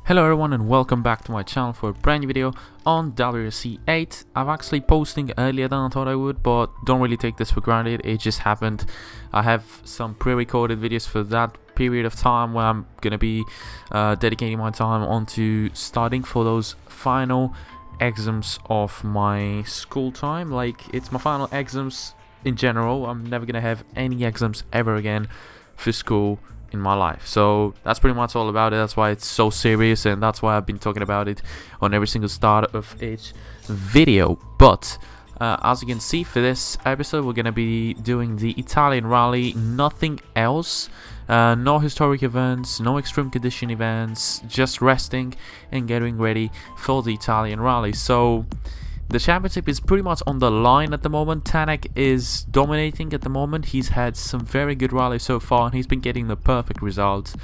Hello everyone and welcome back to my channel for a brand new video on WRC 8. I'm actually posting earlier than I thought I would, but don't really take this for granted, it just happened. I have some pre-recorded videos for that period of time where I'm gonna be dedicating my time onto studying for those final exams of my school time. Like, it's my final exams in general. I'm never gonna have any exams ever again for school in my life, so that's pretty much all about it. That's why it's so serious, and that's why I've been talking about it on every single start of each video. But as you can see, for this episode we're gonna be doing the Italian rally, nothing else. No historic events, no extreme condition events, just resting and getting ready for the Italian rally. So the championship is pretty much on the line at the moment. Tanak is dominating at the moment. He's had some very good rallies so far, and he's been getting the perfect results,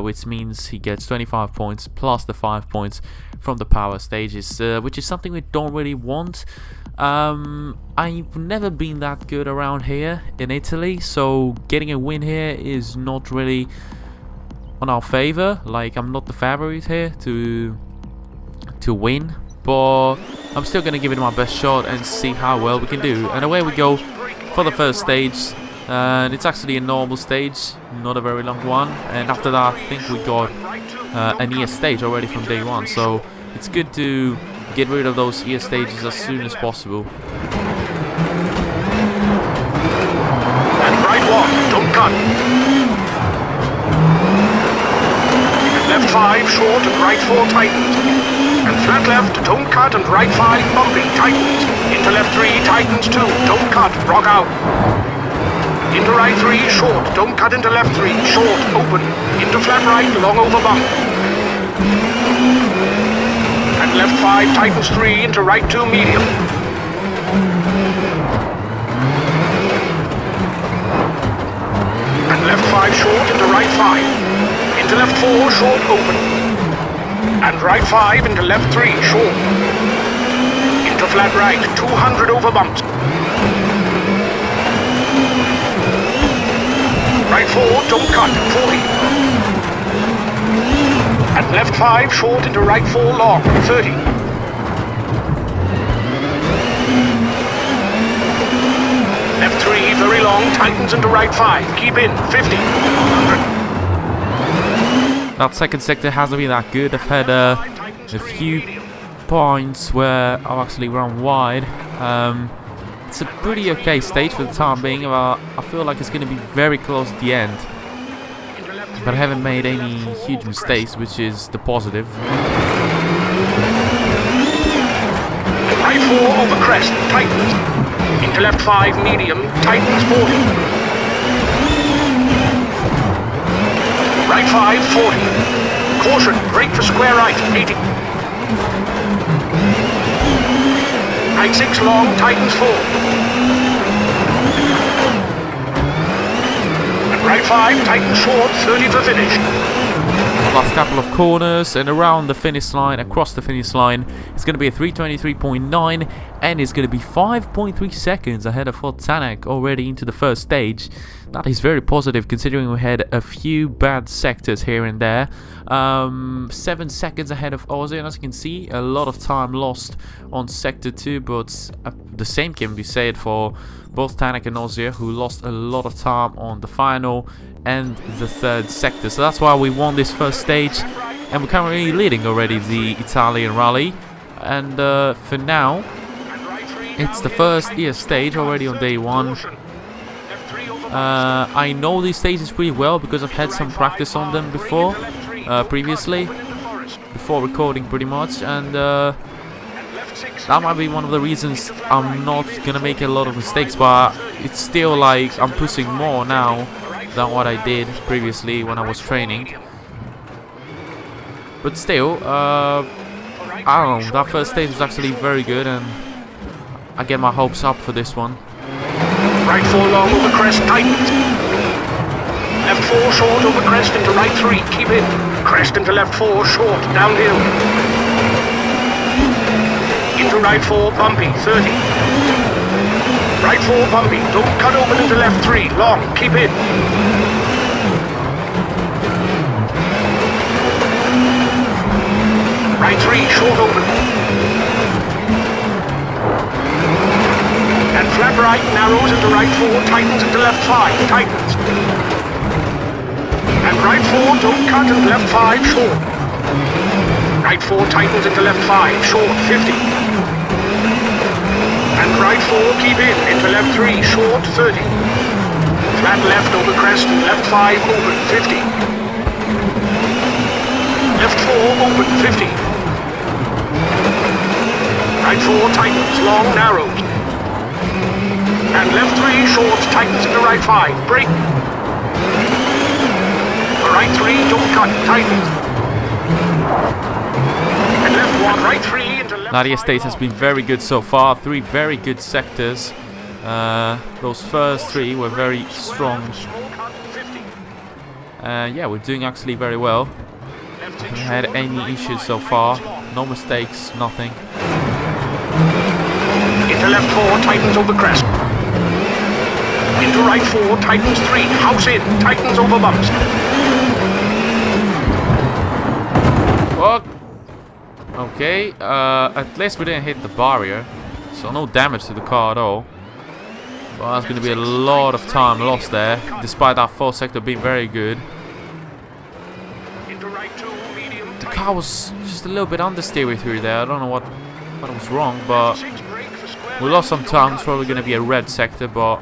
which means he gets 25 points plus the 5 points from the power stages, which is something we don't really want. I've never been that good around here in Italy, so getting a win here is not really on our favor. Like, I'm not the favorite here to win, but I'm still going to give it my best shot and see how well we can do. And away we go for the first stage. And it's actually a normal stage, not a very long one. And after that, I think we got an ES stage already from day one. So it's good to get rid of those ES stages as soon as possible. And right one, don't cut. Left 5 short and right 4 tightened. And flat left, don't cut, and right 5 bumpy, tightens. Into left 3, tightens 2, don't cut, rock out. Into right 3, short, don't cut into left 3, short, open. Into flat right, long over bump. And left 5, tightens 3, into right 2, medium. And left 5 short, into right 5. Into left 4, short, open. And right 5 into left 3, short. Into flat right, 200 over bumps. Right 4, don't cut, 40. And left 5, short into right 4, long, 30. Left 3, very long, tightens into right 5, keep in, 50, 100. That second sector hasn't been that good. I've had a few points where I've actually run wide. It's a pretty okay stage for the time being, but I feel like it's going to be very close at the end. But I haven't made any huge mistakes, which is the positive. Right 4 over crest, tightens. Into left 5, medium, tightens 40. Right 5, 40. Caution, brake for square right, 80. Right 6 long, tightens 4. And right 5, tightens short, 30 for finish. Last couple of corners and around the finish line, across the finish line, it's going to be a 323.9, and it's going to be 5.3 seconds ahead of Tanak already into the first stage. That is very positive considering we had a few bad sectors here and there. 7 seconds ahead of Ozzy, and as you can see, a lot of time lost on sector 2, but the same can be said for both Tanak and Ozzy, who lost a lot of time on the final and the third sector. So that's why we won this first stage, and we're currently leading already the Italian rally. And for now, it's the first ES stage already on day 1. I know these stages pretty well because I've had some practice on them before, previously, before recording pretty much, and that might be one of the reasons I'm not gonna make a lot of mistakes, but it's still like I'm pushing more now than what I did previously when I was training. But still, I don't know, that first stage was actually very good, and I get my hopes up for this one. Right 4 long over crest, tightens. Left 4 short over crest into right 3, keep in. Crest into left 4, short, downhill. Into right 4, bumpy, 30. Right 4, bumpy, don't cut open into left 3, long, keep in. Right 3, short open. And flat right narrows into right 4, tightens into left 5, tightens. And right 4, don't cut, and left 5, short. Right 4 tightens into left 5, short, 50. And right 4, keep into left 3, short, 30. Flat left over crest and left 5, open, 50. Left 4, open, 50. Right 4 tightens, long, narrows. And left 3, short, tightens into right 5, brake. Right 3, don't cut, tightens. And left 1, right 3 into left 5. Nadia State has been very good so far. 3 very good sectors. Those first 3 were very strong. Yeah, we're doing actually very well. Haven't had any issues so far. No mistakes, nothing. Into left 4, tightens over crest. Into right 4, tightens 3, house in, tightens over bumps. What? Okay, at least we didn't hit the barrier. So no damage to the car at all. Well, there's going to be a lot of time lost there, despite our 4th sector being very good. The car was just a little bit understeery through there. I don't know what was wrong, but we lost some time. It's probably going to be a red sector, but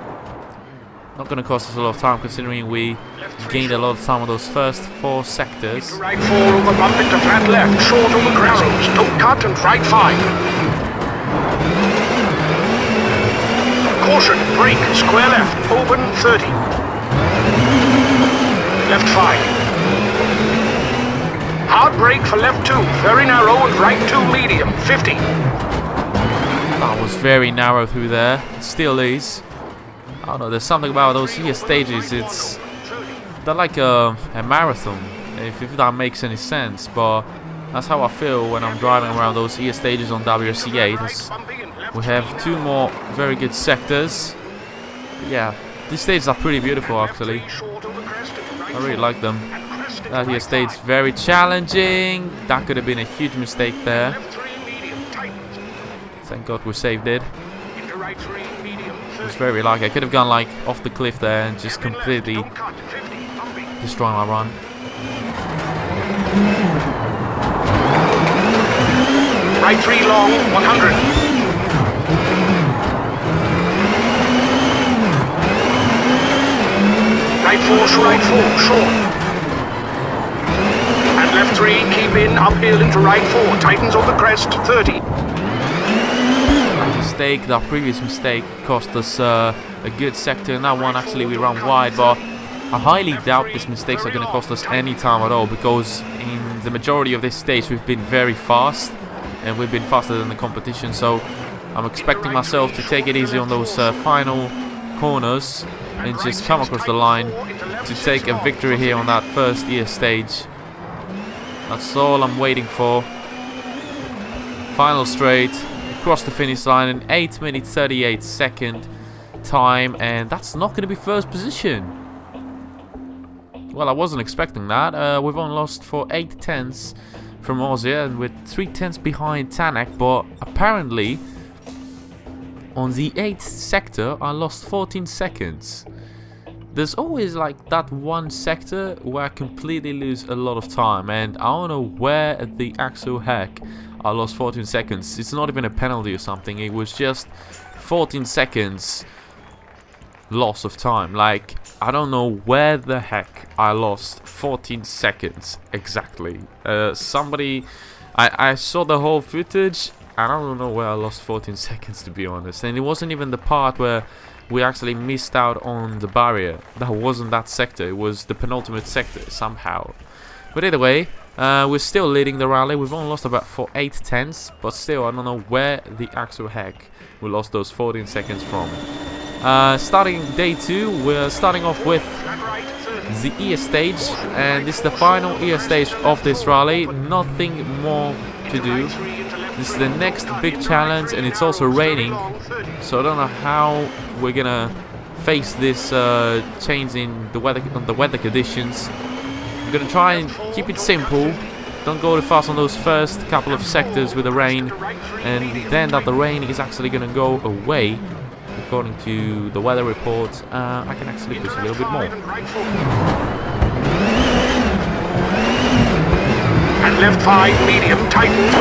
not going to cost us a lot of time considering we gained a lot of time on those first 4 sectors. Right 4 over bump into flat left, short over narrows, don't cut, and right 5. Caution, brake, square left, open 30. Left 5. Hard brake for left 2, very narrow, and right 2 medium, 50. That was very narrow through there. It still is. I don't know, there's something about those here stages, they're like a marathon, if that makes any sense, but that's how I feel when I'm driving around those here stages on WRC 8. We have 2 more very good sectors. Yeah, these stages are pretty beautiful actually. I really like them. That here stage is very challenging. That could have been a huge mistake there. Thank God we saved it. It was very lucky. I could have gone like off the cliff there and just completely destroy my run. Right 3 long, 100. Right 4 short. And left 3, keep in, uphill into right 4, tightens over crest, 30. That previous mistake cost us a good sector. In that one actually we ran wide, but I highly doubt these mistakes are going to cost us any time at all, because in the majority of this stage we've been very fast and we've been faster than the competition, so I'm expecting myself to take it easy on those final corners and just come across the line to take a victory here on that first year stage. That's all I'm waiting for. Final straight, across the finish line in 8 minutes 38 second time, and that's not going to be first position. Well, I wasn't expecting that. We've only lost for 8 tenths from Aussie, and we're 3 tenths behind Tanak, but apparently on the 8th sector I lost 14 seconds. There's always like that one sector where I completely lose a lot of time, and I don't know where the actual heck I lost 14 seconds. It's not even a penalty or something, it was just 14 seconds loss of time. Like, I don't know where the heck I lost 14 seconds exactly. Somebody, I saw the whole footage, and I don't know where I lost 14 seconds, to be honest. And it wasn't even the part where we actually missed out on the barrier. That wasn't that sector, it was the penultimate sector somehow. But either way, we're still leading the rally. We've only lost about 8 tenths, but still I don't know where the actual heck we lost those 14 seconds from. Starting day 2, we're starting off with the EA stage, and this is the final EA stage of this rally. Nothing more to do. This is the next big challenge, and it's also raining, so I don't know how we're gonna face this change in the weather conditions. I'm gonna try and keep it simple don't go too fast on those first couple of sectors with the rain, and then that the rain is actually going to go away. According to the weather report, I can actually push a little bit more. And left 5 medium, tightened.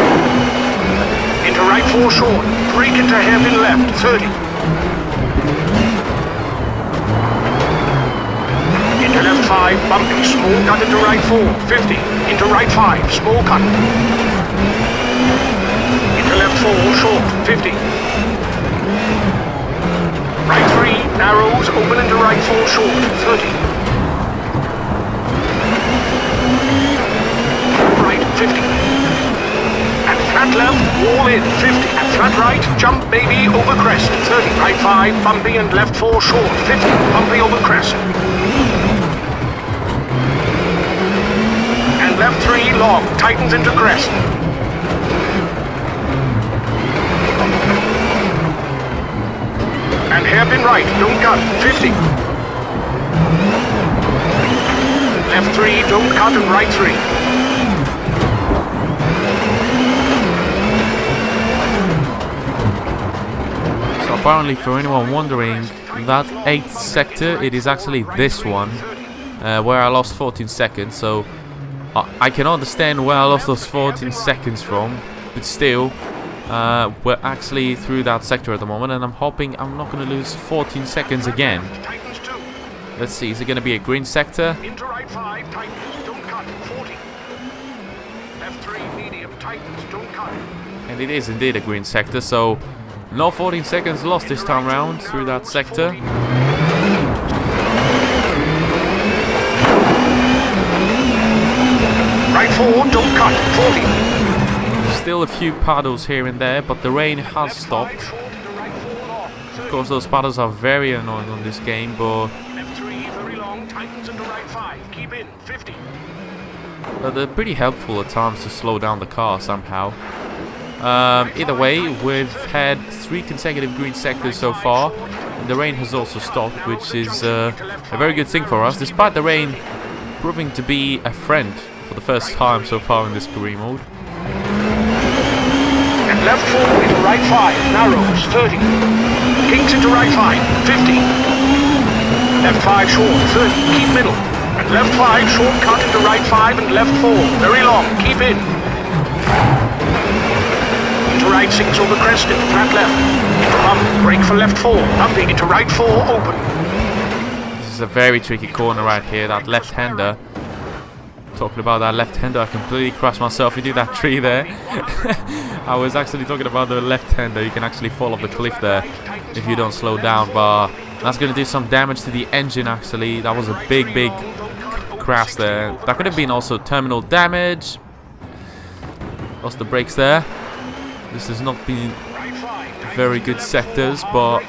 Into right 4 short, brake into hairpin left, 30. Into left 5, bumpy, small cut into right 4, 50. Into right 5, small cut. Into left 4, short, 50. Right 3, narrows, open into right 4 short, 30. Right, 50. And flat left, wall in, 50. And flat right, jump baby over crest, 30. Right 5, bumpy and left 4 short, 50. Bumpy over crest. And left 3, long, tightens into crest. And hairpin right, don't cut, 50. Left 3, don't cut, and right 3. So apparently, for anyone wondering, that 8th sector, it is actually this one, where I lost 14 seconds. So I can understand where I lost those 14 seconds from, but still, we're actually through that sector at the moment, and I'm hoping I'm not going to lose 14 seconds again. Let's see, is it going to be a green sector? Into right 5, tightens, don't cut, 40. Left 3, medium, tightens, don't cut. And it is indeed a green sector, so no 14 seconds lost this time round through that sector. Right 4, don't cut, 40. Still a few puddles here and there, but the rain has stopped. Of course, those puddles are very annoying on this game, but they're pretty helpful at times to slow down the car somehow. Either way, we've had 3 consecutive green sectors so far, and the rain has also stopped, which is a very good thing for us, despite the rain proving to be a friend for the first time so far in this career mode. And left 4 into right 5, narrows, 30. Kinks into right 5, 50. Left 5 short, 30, keep middle. And left 5 short cut into right 5 and left 4, very long, keep in. Into right 6 over crest, into flat left. Into bump, brake for left 4, bumping into right 4, open. This is a very tricky corner right here, that left-hander. Talking about that left-hander, I completely crashed myself into that tree there. I was actually talking about the left-hander. You can actually fall off the cliff there if you don't slow down, but that's going to do some damage to the engine actually. That was a big crash there. That could have been also terminal damage. Lost the brakes there. This has not been very good sectors, but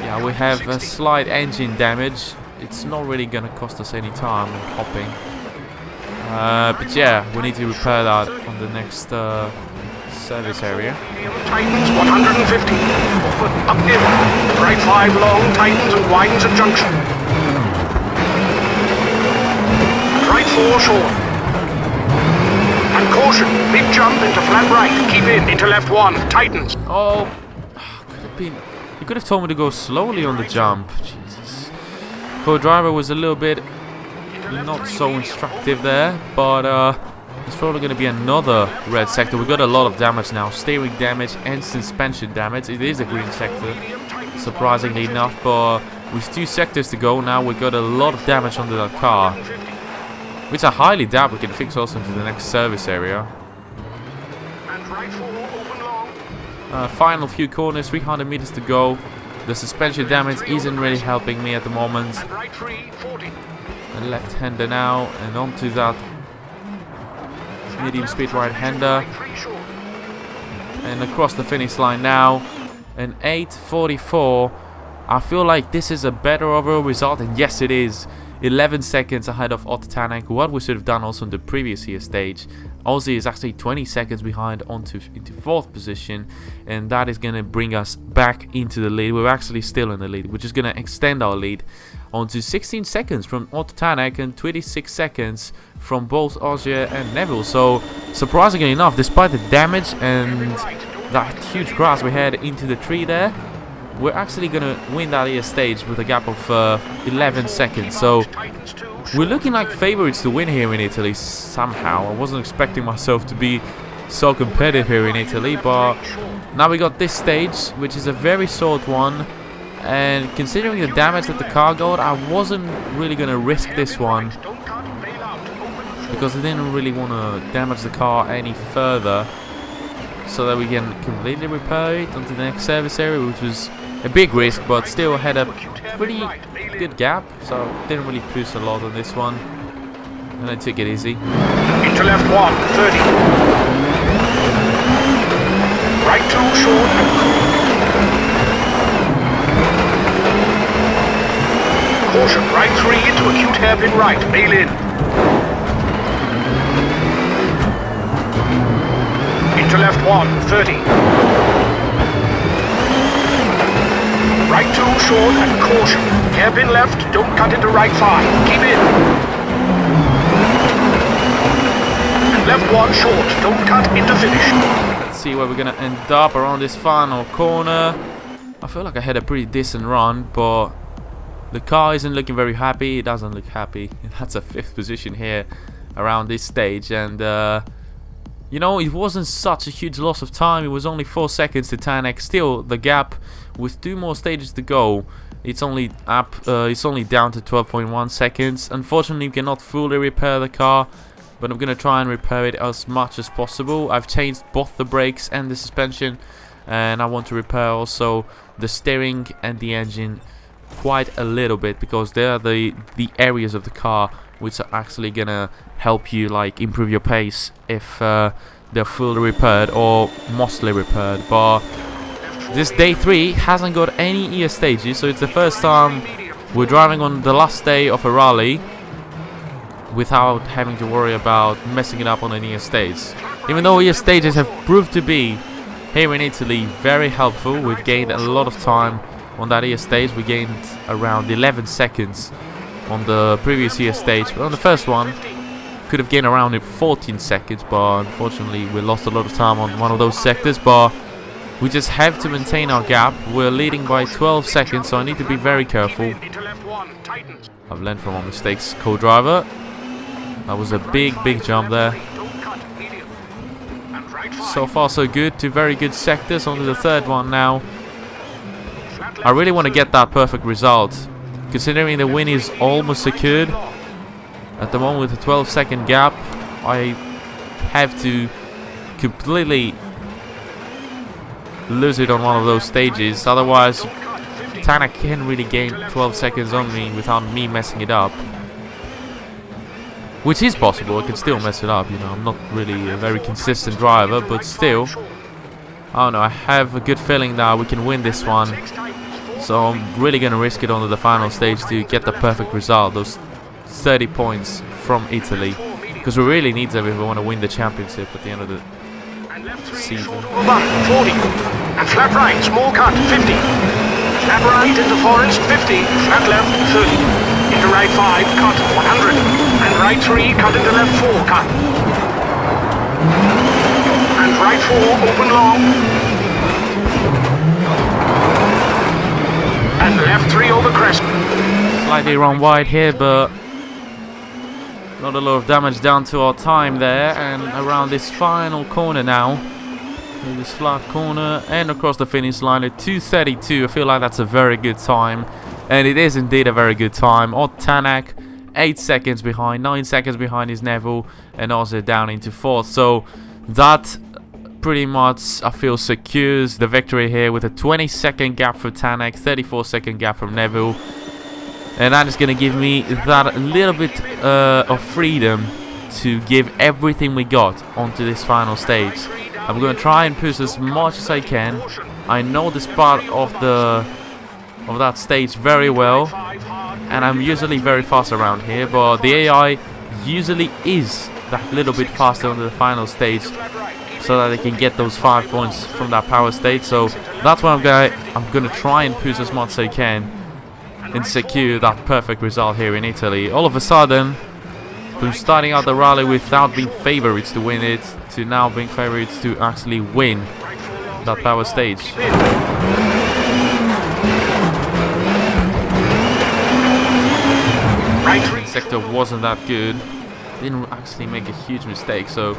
yeah, we have a slight engine damage. It's not really going to cost us any time in hopping. But yeah, we need to repair that on the next service area. Tightens 150. Up in. Right 5 long, tightens and widens at junction. Right 4 short. And caution, big jump into flat right. Keep in, into left 1, tightens. Oh, could have been. You could have told me to go slowly on the jump. Jesus. Co-driver was a little bit not so instructive there, but it's probably going to be another red sector. We got a lot of damage now, steering damage and suspension damage. It is a green sector, surprisingly enough, but with 2 sectors to go now, we got a lot of damage onto that car, which I highly doubt we can fix also into the next service area. Final few corners, 300 meters to go. The suspension damage isn't really helping me at the moment. A left-hander now, and onto that medium speed right-hander, and across the finish line now, an 8:44. I feel like this is a better overall result, and yes it is. 11 seconds ahead of Otto Tanak, what we should have done also in the previous year stage. Ozzy is actually 20 seconds behind into 4th position, and that is going to bring us back into the lead. We're actually still in the lead, which is going to extend our lead onto 16 seconds from Otto Tanak and 26 seconds from both Ozzy and Neville. So surprisingly enough, despite the damage and that huge crash we had into the tree there, we're actually going to win that year stage with a gap of 11 seconds. So we're looking like favorites to win here in Italy somehow. I wasn't expecting myself to be so competitive here in Italy, but now we got this stage, which is a very short one. And considering the damage that the car got, I wasn't really going to risk this one, because I didn't really want to damage the car any further, so that we can completely repair it onto the next service area, which was a big risk, but still had a pretty good gap, so didn't really push a lot on this one, and I took it easy. Into left 1, 30. Right 2, short. Caution, right 3 into acute hairpin right, bail in. Into left 1, 30. Right 2 short and caution. Hairpin left, don't cut into right 5. Keep in. And left 1 short, don't cut into finish. Let's see where we're going to end up around this final corner. I feel like I had a pretty decent run, but the car isn't looking very happy. It doesn't look happy. That's a 5th position here around this stage, and you know, it wasn't such a huge loss of time. It was only 4 seconds to Tanak. Still, the gap with 2 more stages to go, it's only up. It's only down to 12.1 seconds. Unfortunately, we cannot fully repair the car, but I'm gonna try and repair it as much as possible. I've changed both the brakes and the suspension, and I want to repair also the steering and the engine quite a little bit, because they are the areas of the car which are actually gonna help you like improve your pace if they're fully repaired or mostly repaired. But this day 3 hasn't got any ES stages, so it's the first time we're driving on the last day of a rally without having to worry about messing it up on an ES stage. Even though ES stages have proved to be here in Italy very helpful, we've gained a lot of time on that ES stage. We gained around 11 seconds on the previous ES stage, but on the first one could have gained around 14 seconds, but unfortunately we lost a lot of time on one of those sectors. But we just have to maintain our gap. We're leading by 12 seconds, so I need to be very careful. I've learned from my mistakes, co-driver. That was a big jump there. So far so good, 2 very good sectors. Onto the 3rd one now. I really want to get that perfect result, considering the win is almost secured. At the moment with a 12-second gap, I have to completely lose it on one of those stages. Otherwise, Tanak can really gain 12 seconds on me without me messing it up. Which is possible, I can still mess it up, you know. I'm not really a very consistent driver, but still, I don't know, I have a good feeling that we can win this one. So I'm really going to risk it onto the final stage to get the perfect result, those 30 points from Italy, because we really need them if we want to win the championship at the end of the season. 40. And flat right, small cut, 50. Flat right into forest, 50. Flat left, 30. Into right 5, cut, 100. And right 3, cut into left 4, cut. And right 4, open long. And left 3 over crest. Slightly run wide here, but not a lot of damage down to our time there. And around this final corner now, this flat corner and across the finish line at 2:32. I feel like that's a very good time, and it is indeed a very good time. Otto Tanak 8 seconds behind, 9 seconds behind is Neville, and also down into 4th. So that pretty much, I feel, secures the victory here with a 20-second gap for Tanak, 34-second gap from Neville. And that is going to give me that little bit of freedom to give everything we got onto this final stage. I'm going to try and push as much as I can. I know this part of that stage very well, and I'm usually very fast around here, but the AI usually is that little bit faster on the final stage, so that they can get those 5 points from that power stage. So that's what I'm gonna try and push as much as I can and secure that perfect result here in Italy. All of a sudden, from starting out the rally without being favorites to win it, to now being favorites to actually win that power stage. The sector wasn't that good. Didn't actually make a huge mistake, so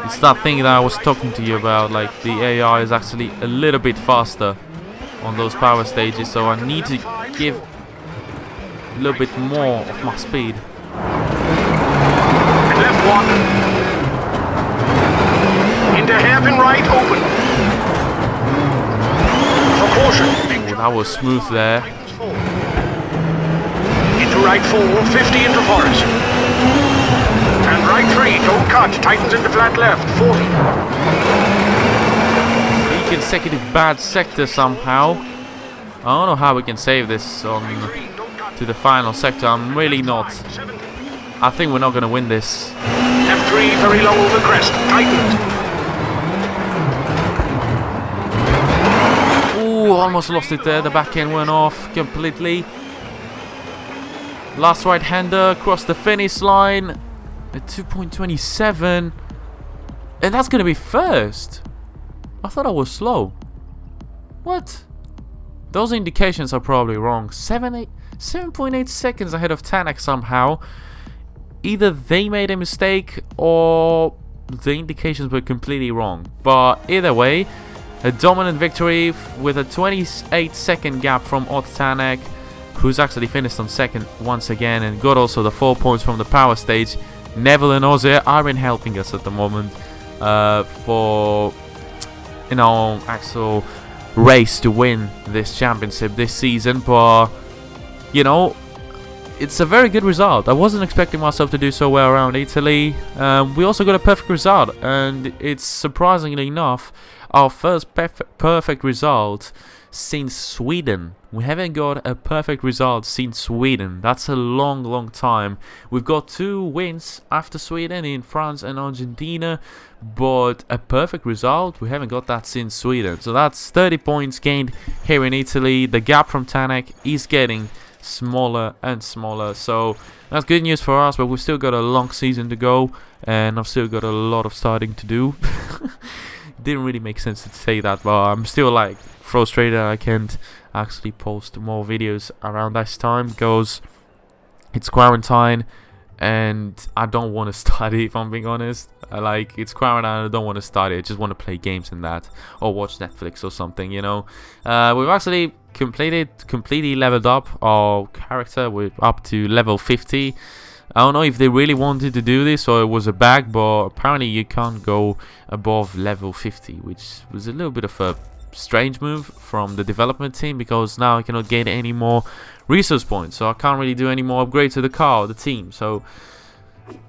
it's that thing that I was talking to you about, like the AI is actually a little bit faster on those power stages, so I need to give a little bit more of my speed. And left one. Into hairpin right, open. For caution. Oh, that was smooth there. Into right 4, 50 into forest. And right 3, don't cut, tightens into flat left, 40. 3 consecutive bad sectors somehow. I don't know how we can save this on to the final sector. I'm really not. I think we're not going to win this. Left 3, very low over crest, tightens. Ooh, almost lost it there. The back end went off completely. Last right-hander across the finish line at 2.27. And that's going to be first. I thought I was slow. What? Those indications are probably wrong. 7.8 seconds ahead of Tanak somehow. Either they made a mistake or the indications were completely wrong. But either way, a dominant victory with a 28-second gap from Tanak, who's actually finished on second once again and got also the 4 points from the power stage. Neville and Ozzy are in helping us at the moment for, you know, actual race to win this championship this season. But, you know, it's a very good result. I wasn't expecting myself to do so well around Italy. We also got a perfect result, and it's surprisingly enough our first perfect result since Sweden. We haven't got a perfect result since Sweden. That's a long time. We've got 2 wins after Sweden in France and Argentina, but a perfect result, we haven't got that since Sweden. So that's 30 points gained here in Italy. The gap from Tanak is getting smaller and smaller, so that's good news for us, but we've still got a long season to go, and I've still got a lot of starting to do. Didn't really make sense to say that, but I'm still like frustrated I can't actually post more videos around this time because it's quarantine and I don't want to study, if I'm being honest. Like, it's quarantine, I don't want to study, I just want to play games and that, or watch Netflix or something, you know. We've actually completely leveled up our character. We're up to level 50. I don't know if they really wanted to do this or it was a bug, but apparently you can't go above level 50, which was a little bit of a strange move from the development team, because now I cannot gain any more resource points, so I can't really do any more upgrades to the car or the team. So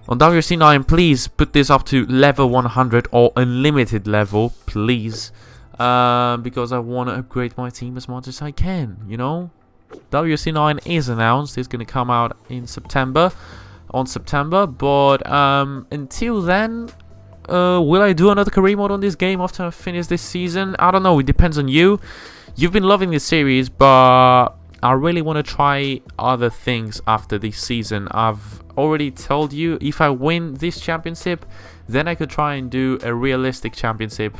on WRC 9, please put this up to level 100 or unlimited level, please, because I want to upgrade my team as much as I can, you know. WRC 9 is announced, it's going to come out in September, but until then, will I do another career mode on this game after I finish this season? I don't know, it depends on you. You've been loving this series, but I really want to try other things after this season. I've already told you, if I win this championship, then I could try and do a realistic championship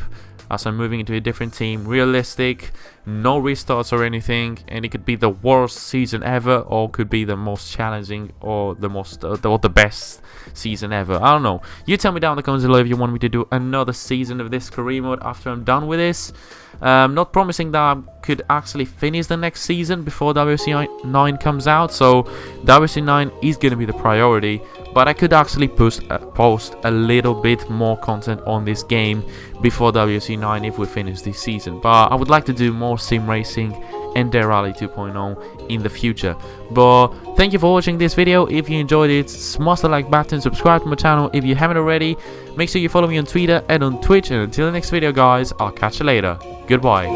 as I'm moving into a different team. Realistic, no restarts or anything, and it could be the worst season ever, or could be the most challenging, or the most or the best season ever. I don't know. You tell me down in the comments below if you want me to do another season of this career mode after I'm done with this. I'm not promising that I could actually finish the next season before WRC 9 comes out, so WRC 9 is going to be the priority, but I could actually post a little bit more content on this game before WRC 9 if we finish this season. But I would like to do more sim racing and Dare Rally 2.0 in the future. But thank you for watching this video. If you enjoyed it, smash the like button, subscribe to my channel if you haven't already. Make sure you follow me on Twitter and on Twitch, and until the next video guys, I'll catch you later. Goodbye.